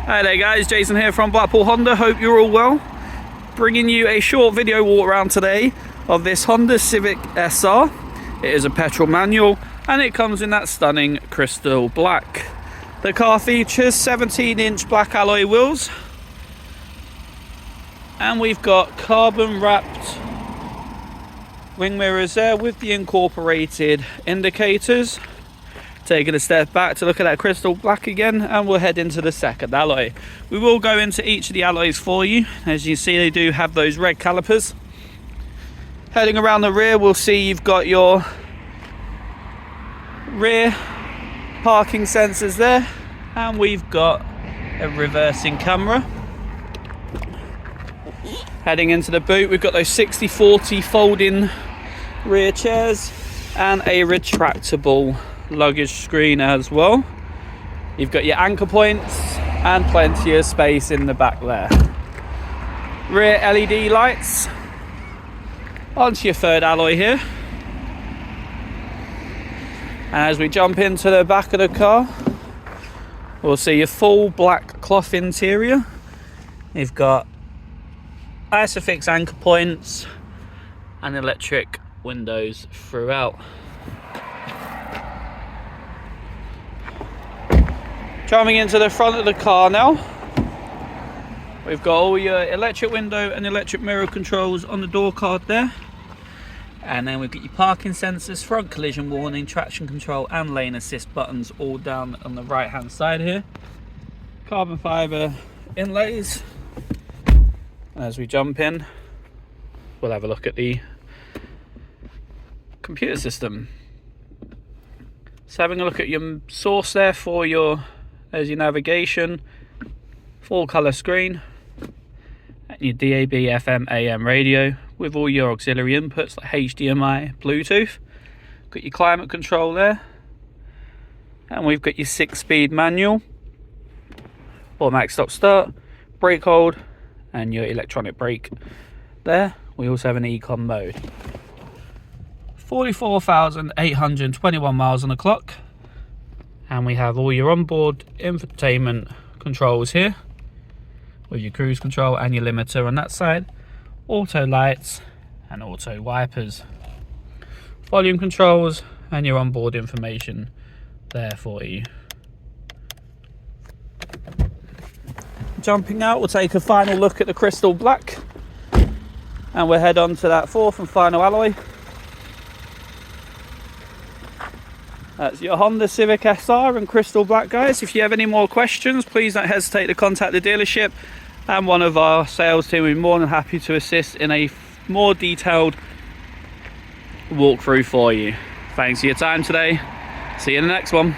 Hi there guys, Jason here from Blackpool Honda. Hope you're all well. Bringing you a short video walk around today of this Honda Civic SR. It is a petrol manual and it comes in that stunning crystal black. The car features 17-inch black alloy wheels, and we've got carbon wrapped wing mirrors there with the incorporated indicators. Taking a step back to look at that crystal black again, and we'll head into the second alloy. We will go into each of the alloys for you. As you see, they do have those red calipers. Heading around the rear, we'll see you've got your rear parking sensors there, and we've got a reversing camera. Heading into the boot, we've got those 60/40 folding rear chairs and a retractable luggage screen as well. You've got your anchor points and plenty of space in the back there. Rear LED lights. Onto your third alloy here. And as we jump into the back of the car, we'll see your full black cloth interior. You've got Isofix anchor points and electric windows throughout. Coming into the front of the car now, we've got all your electric window and electric mirror controls on the door card there. And then we've got your parking sensors, front collision warning, traction control and lane assist buttons all down on the right hand side here. Carbon fibre inlays. And as we jump in, we'll have a look at the computer system. So having a look at your source there for your, there's your navigation, full colour screen, and your DAB, FM, AM radio with all your auxiliary inputs like HDMI, Bluetooth. Got your climate control there, and we've got your 6-speed manual, automatic stop start, brake hold, and your electronic brake there. We also have an ECON Mode. 44,821 miles on the clock. And we have all your onboard infotainment controls here with your cruise control and your limiter on that side, auto lights and auto wipers, volume controls and your onboard information there for you. Jumping out, we'll take a final look at the crystal black, and we'll head on to that fourth and final alloy. That's your Honda Civic SR in crystal black, guys. If you have any more questions, please don't hesitate to contact the dealership, and one of our sales team will be more than happy to assist in a more detailed walkthrough for you. Thanks for your time today. See you in the next one.